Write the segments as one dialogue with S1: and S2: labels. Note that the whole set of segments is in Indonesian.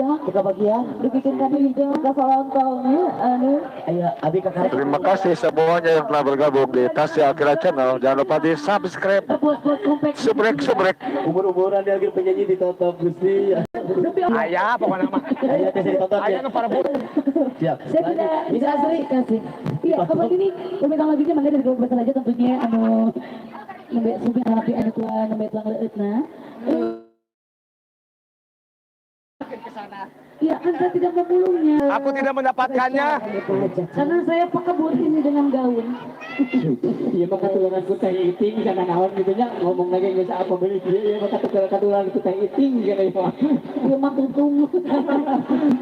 S1: hijau. Kita bagian. Dibikin kami hijau. Kita solontongnya. Ayo, abi kakak.
S2: Terima kasih semuanya yang telah bergabung di Tasya Akira Channel. Jangan lupa di subscribe. Subrek.
S1: Umur-umuran dia lagi penyanyi ditonton Gusti.
S3: Ayah pokoknya mah.
S1: Ayah teh ditonton.
S3: Ayah nu para budak.
S1: Siap.
S4: Saya tidak bisa asli kasih. Iya, kapan ini pemegang lagunya mangga dari Gobert aja tentunya nembe supi harapi anu tua nembe tuang leueutna. Iya, kan saya tidak memulungnya.
S3: Aku tidak mendapatkannya.
S4: Karena saya pakebut ini dengan gaun.
S1: Iya maka tulangan ku teh iting kana naon gitu nya ngomong lagi geus apa beli dia ya maka tulangan ku teh iting kana ieu.
S4: Ieu mah tutung.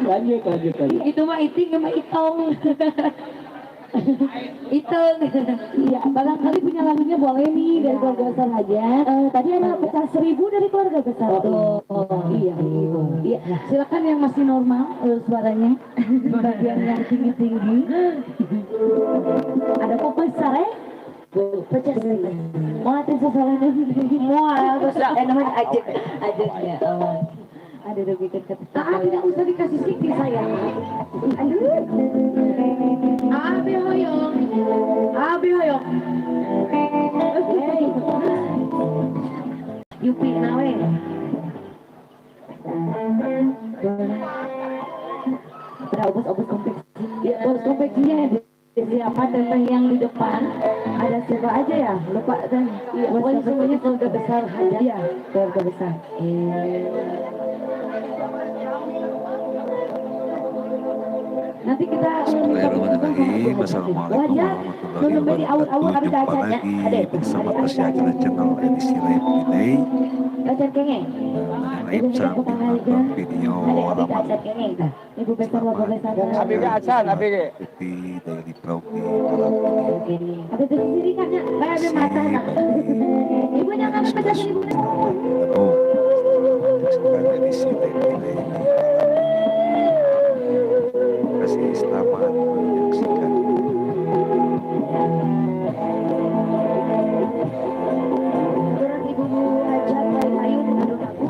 S1: Lanjut.
S4: Itu mah iting mah itong. Itong. Iya, barangkali punya lagunya boleh nih dari keluarga besar aja. Tadi ada pecah 1000 dari keluarga besar tuh. Iya, gitu. Iya, silakan yang masih normal suaranya. Bagian yang tinggi-tinggi. Ada kok besar ya? Pecah 1000. Mau hati sesalahnya. Mau namanya ajeknya. Ada bikin kata. Tidak usah dikasih sikit sayang. Aduh. Abi hoyong. Yupi nawe. Obos konveksi. Ya, obos konveksinya siapa tentang yang di depan ada siapa aja ya lupa dan pokoknya semuanya keluarga besar aja ya keluarga besar. Nanti kita
S2: Bismillahirrahmanirrahim. Assalamualaikum warahmatullahi wabarakatuh. Jumpa lagi bersama Tasya Akira Channel edisi live delay. Live sambil menonton video ramalan.
S4: Ibu besar bapak besar.
S3: Abi ge acan, abi ge.
S2: Seperti daily vlog di
S4: Ada di sini kan ya, kayak ada mata. Ibunya nggak pecah ibu.
S2: Oh, sekarang edisi live delay. Kasih selamat menyaksikan.
S4: Orang ibu aja ayo aduh aku.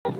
S4: Iya,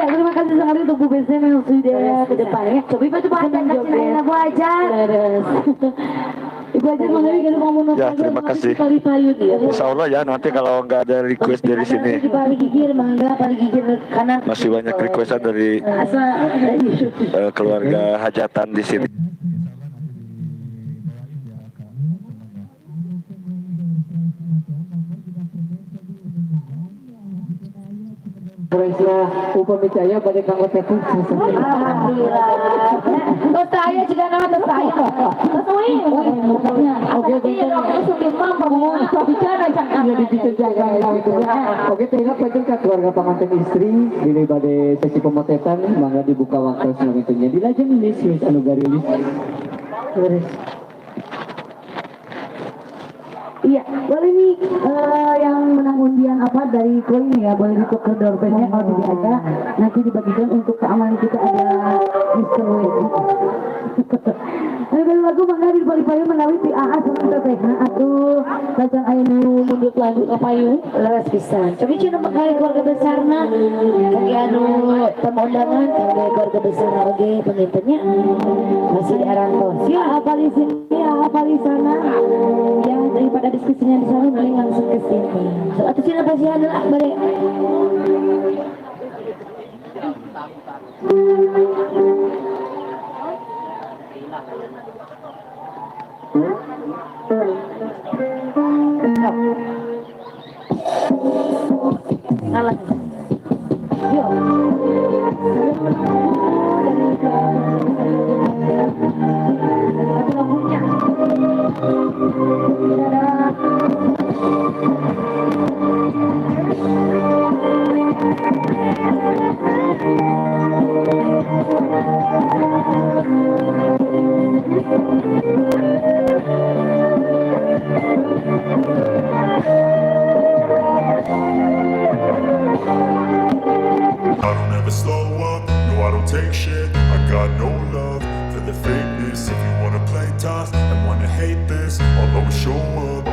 S4: terima kasih sekali untuk Bu Besen yang sudah ke depan ya. Coba itu Pak Ajan kasih lain Bu Ajan. Ibu Ajan mengenai kalau mau menonton.
S3: Ya, terima kasih.
S4: Payut ya.
S3: Insya Allah ya, nanti kalau nggak ada request dari sini,
S4: Di paling gigir, mangga paling gigir kanan.
S3: masih banyak requestan dari keluarga hajatan di sini.
S1: Presnya upami saya pada kang Otepun.
S4: Alhamdulillah. Terus saya juga nama terus saya. Oke, bicara jangan.
S1: Jadi bisa jaga itu. Oke, tengok pajak ke keluarga pengantin istri di pada sesi pemotretan, mangga dibuka waktu selanjutnya. Dilajeng ini sih anu garilis.
S4: Iya, boleh nih yang menang undian apa dari koin ya, boleh ditukar doorpetnya kalau tidak ada, nanti dibagikan untuk keamanan kita ada giveaway. Kalau lagu mangga di Bali menawi di AA sama TPH atau bacaan ayo mundur lagu ke payung leres pisan. Coba cina kali keluarga besarna, kaki anu tamu undangan, kaki keluarga besar oke pengintennya masih di Aranton. Ya apa di sini, ya apa di sana, ya daripada diskusinya di sana mending langsung ke sini. Atau cina pasti ada lah balik. Ngalah. Yo. Aku lampunya.
S5: I don't ever slow up, no I don't take shit. I got no love for the fakeness. If you wanna play tough and wanna hate this, I'll always show up.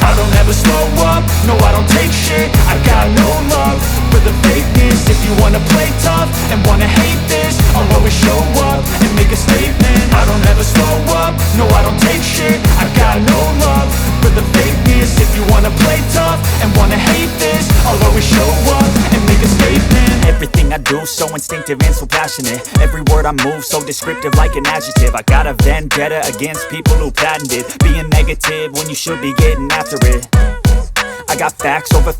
S5: I don't ever slow up, no I don't take shit. I got no love for the fakeness. If you wanna play tough and wanna hate this, I'll always show up and make a statement. I don't ever slow up, no I don't take shit. I got no love for the fakeness. If you wanna play tough and wanna hate this, I'll always show up and make a statement.
S6: Everything I do so instinctive and so passionate. Every word I move so descriptive like an adjective. I got a vendetta against people who patented being negative when you should be getting after it. I got facts over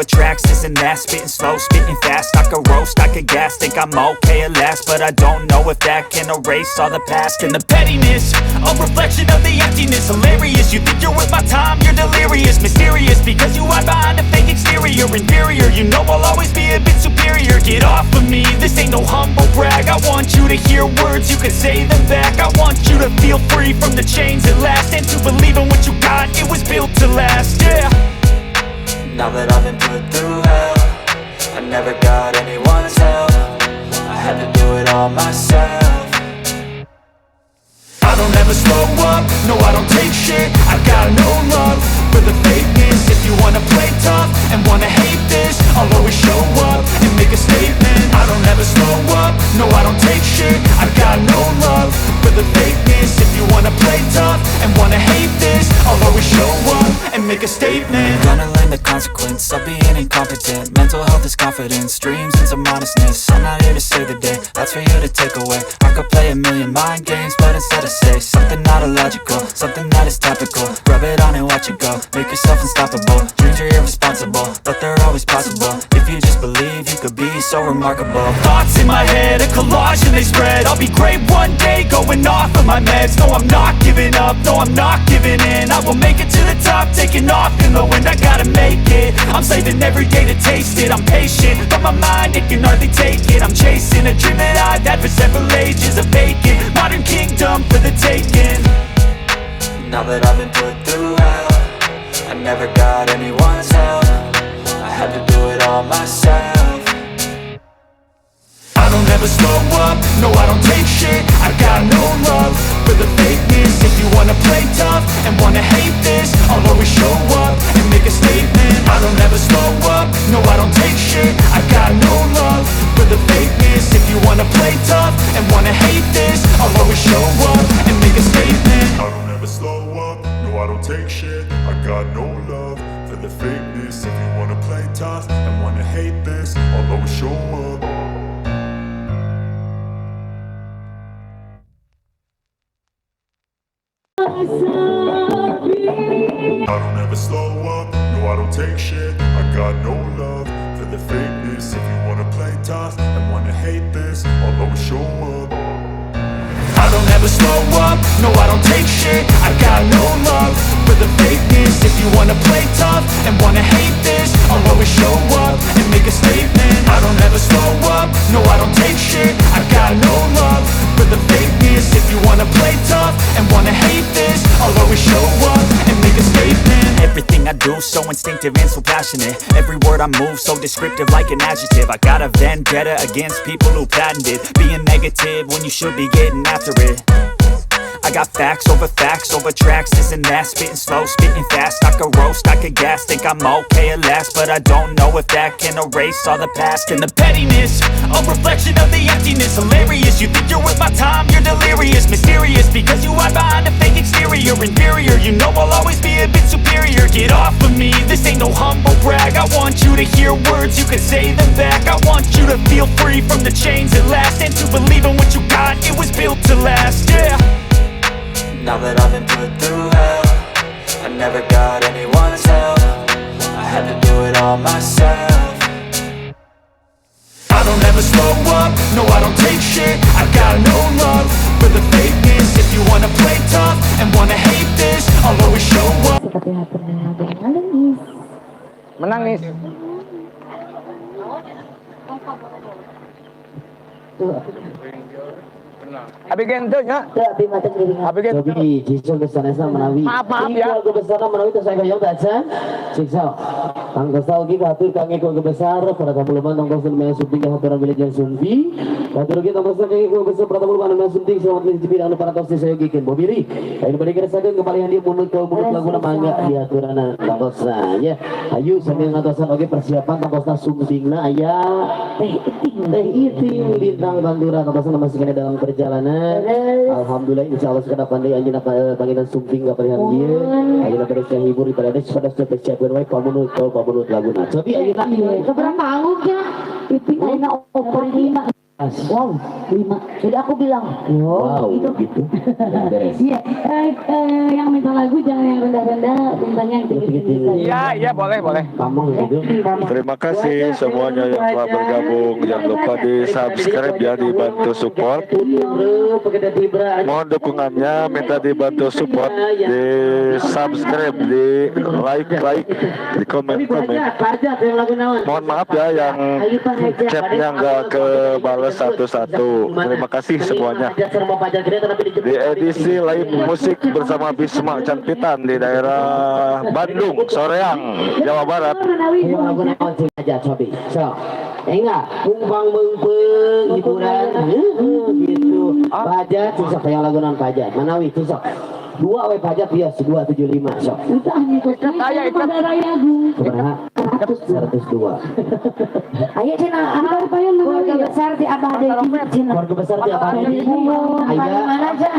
S6: tracks, isn't that spitting slow, spitting fast? I could roast, I could gas, think I'm okay at last, but I don't know if that can erase all the past. And the pettiness, a reflection of the emptiness. Hilarious, you think you're worth my time, you're delirious. Mysterious, because you hide behind a fake exterior. Inferior, you know I'll always be a bit superior. Get off of me, this ain't no humble brag. I want you to hear words, you can say them back. I want you to feel free from the chains at last, and to believe in what you got, it was built to last, yeah.
S7: Now that I've been put through hell, I never got anyone's help. I had to do it all myself.
S6: I don't ever slow up, no I don't take shit. I got no love for the fakeness. If you wanna play tough and wanna hate this, I'll always show up and make a statement. I don't ever slow up, no I don't take shit. I got no love for the fakeness. If you wanna play tough and wanna hate this, I'll always show up and make a statement.
S7: Gonna learn the consequence of being incompetent. Mental health is confidence, dreams and some honestness. I'm not here to save the day, that's for you to take away. I could play a million mind games, but instead I say something not illogical, something that is topical. Rub it on and watch it go, make yourself unstoppable. Dreams are irresponsible, but they're always possible. If you just believe, you could be so remarkable.
S6: Thoughts in my head, a collage and they spread. I'll be great one day, going off of my meds. No, I'm not giving up, no, I'm not giving in. I will make it to the top, taking off in the wind. I gotta make it, I'm saving every day to taste it. I'm patient, but my mind, it can hardly take it. I'm chasing a dream that I've had for several ages. A vacant, modern kingdom for the taking.
S7: Now that I've been put through hell, I never got anyone's help. I had to do it all myself.
S6: I don't ever slow up, no I don't take shit. I got no love for the fakeness. If you wanna play tough and wanna hate this, I'll always show up and make a statement. I don't ever slow up, no I don't take shit. I got no love for the fakeness. If you wanna play tough and wanna hate this, I'll always show up and make a statement.
S5: I don't ever slow up, no I don't take shit. I got no love for the fakeness. If you wanna play tough and wanna hate this, I'll always show up. I don't ever slow up, no I don't take shit. I got no love for the fakeness. If you wanna play tough and wanna hate this, I'll always show up.
S6: I don't ever slow up, no I don't take shit. I got no love for the fakeness. If you wanna play tough and wanna hate this, I'll always show up and make a statement. I don't ever slow up, no I don't take shit. I got no love for the fakeness. If you wanna play tough and wanna hate this, I'll always show up and make a statement. Everything I do so instinctive and so passionate. Every word I move so descriptive like an adjective. I got a vendetta against people who patented being negative when you should be getting after it. I got facts over tracks, isn't that spitting slow, spitting fast? I could roast, I could gas, think I'm okay at last, but I don't know if that can erase all the past. And the pettiness, a reflection of the emptiness. Hilarious, you think you're worth my time, you're delirious. Mysterious, because you hide behind a fake exterior. Inferior, you know I'll always be a bit superior. Get off of me, this ain't no humble brag. I want you to hear words, you can say them back. I want you to feel free from the chains at last, and to believe in what you got, it was built to last, yeah.
S7: Now that I've been put through hell, I never got anyone's help. I had to do it all myself.
S6: I don't ever slow up, no I don't take shit. I got no love for the fakeness. If you wanna play tough and wanna hate this, I'll always show up.
S4: Seperti hal pernah ada yang menangis.
S8: Abi gento nya.
S4: Abi mata kering.
S8: Abi gento.
S1: Jadi jisoo kesanesa menawi.
S8: Maaf ya.
S1: Iko besar menawi itu saya kayong dacan. Siksa. Ang kasal kita atur kang iko besar para kamuluman tong kosun maya sunting ka haturan milik yang sunfi. Batur kita besar kang iko besar para kamuluman maya sunting selamat mencicipi anu para tos saya gikin bobiri. Ayo bari keresakeun kepalihan dia munut lagu mangga di aturan tangkosna ya. Ayo sambil ngatosan oge persiapan tangkosna suntingna aya teh iting bintang bandura tangkosna masih kena dalam perjalanan. Alhamdulillah insyaallah sekarang pandai anjeunna pangitan sumping kapalihan dia. Ayeuna terus hibur pada pada siap-siapkeun wae pamunut laguna. Tapi ayeuna
S4: Keberapa anggung ya? Iping ayeuna opor 5. Wow, 5. Jadi aku bilang,
S1: Wow, gitu.
S4: iya, yang minta lagu jangan yang rendah-rendah, bintangnya yang tinggi-tinggi.
S8: Iya, boleh.
S1: Kamu gitu.
S3: Terima kasih semuanya yang telah bergabung. Jangan lupa di subscribe ya, dibantu support. Mohon dukungannya, minta dibantu support, di subscribe, di like, di komen. Mohon maaf ya yang chatnya nggak kebales satu-satu. Terima kasih semuanya. Di edisi live musik bersama Bisma Canpitan di daerah Bandung, Soreang, Jawa Barat.
S1: Aja cobi. So, enggak, kumpang mengpeng hiburan gitu. Pajak susah kayak lagu non pajak. Manawi susah. 2 we pajak bias 275. So.
S4: Itu hanya
S8: Saya ikut.
S4: pada rayagu.
S1: Kumaha? 102.
S4: Ayo Cina, keluarga besar di Abah Dedi. Cina.
S1: Keluarga besar di Abah Dedi.
S4: Ayah mana aja?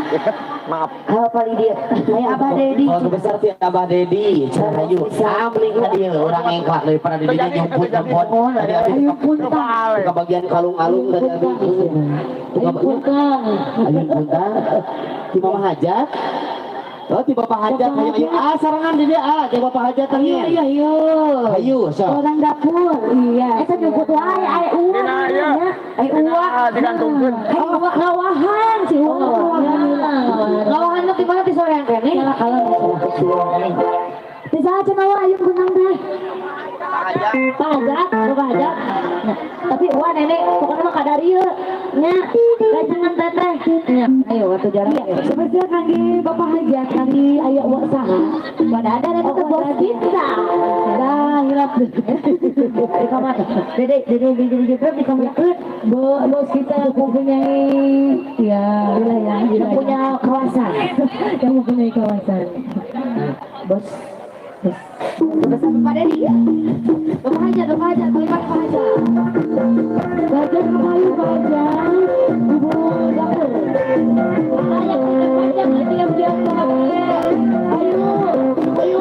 S8: Maaf.
S4: Apa dia? Ayah Abah Dedi.
S1: Keluarga besar di Abah Dedi. Cina ayu. Amling dia orang engklak daripada di dia nyumput. Tadi
S4: Ayo puntang.
S1: ke bagian kalung-alung tadi abi.
S4: Ayo puntang.
S1: Ayo puntang. Di Mama Hajat. Oh, di Bapak Hajat. Ayo, sarangan di dia. Di Bapak Hajat tanya.
S4: Ayo.
S1: Ayo, so.
S4: Orang dapur. Iya. Eta nyebut wae aya uang. Aya uang.
S8: Digantungkeun.
S4: Aya uang ngawahan si uang. Ngawahan nu di mana di soreang kene? Kalau di saha cenah wae aya benang teh. Pajak, pajak. Tapi wah nenek pokoknya mah kadarieu nya. Gajengan teteh. Ayo atuh jarang. Seperti kangge Bapak Hajat kangge aya uang saha. Pada ada teteh bos kita. Dah hilap. Di kamar. Dede di kamar. Bos kita mempunyai ya wilayah yang punya kawasan. Yang mempunyai kawasan. Bos. Bersama Pak Dedi ya? Bapak Hajat, melihat Pak Hajat. Bajak kemayu Pak Hajat, ibu dapur. Ayo, diam-diam Pak. Ayo, ayo.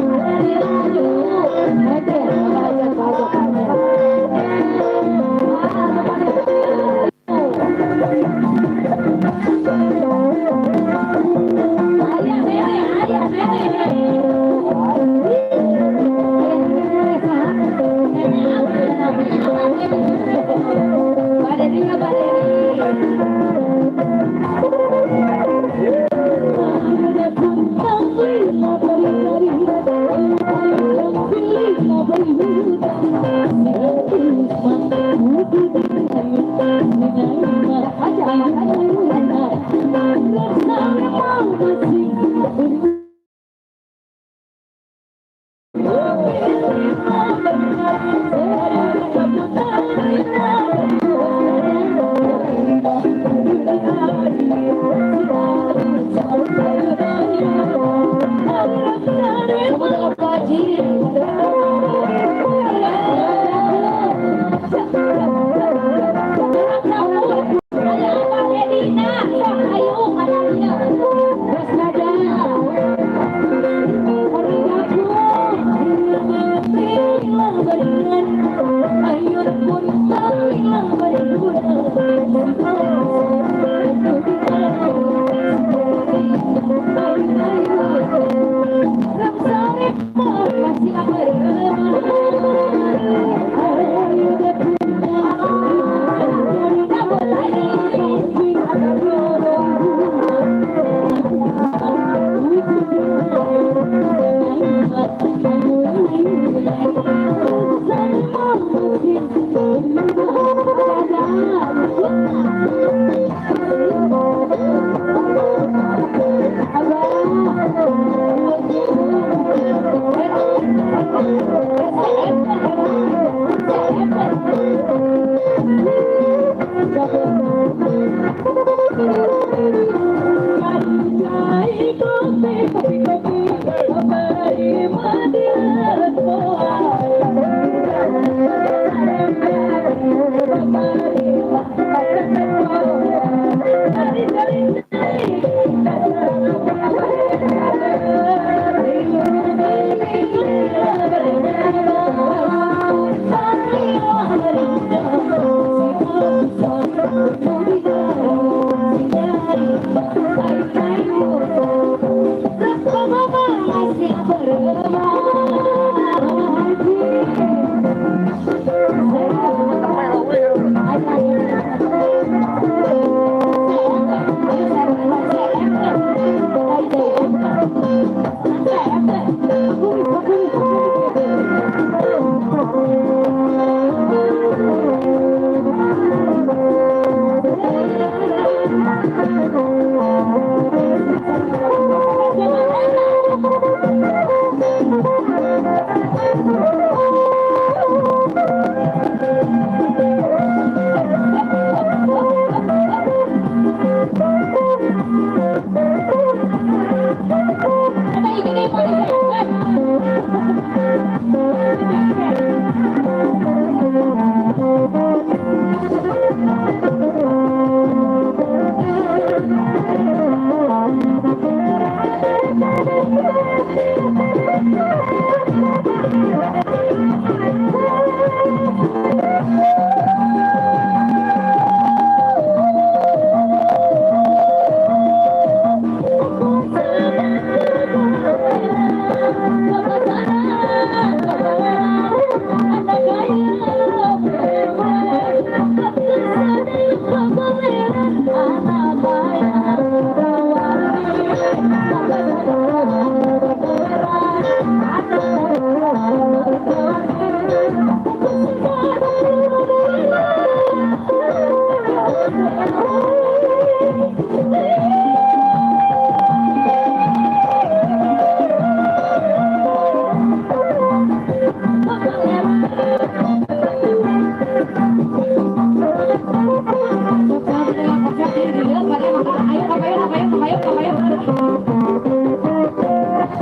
S4: Aku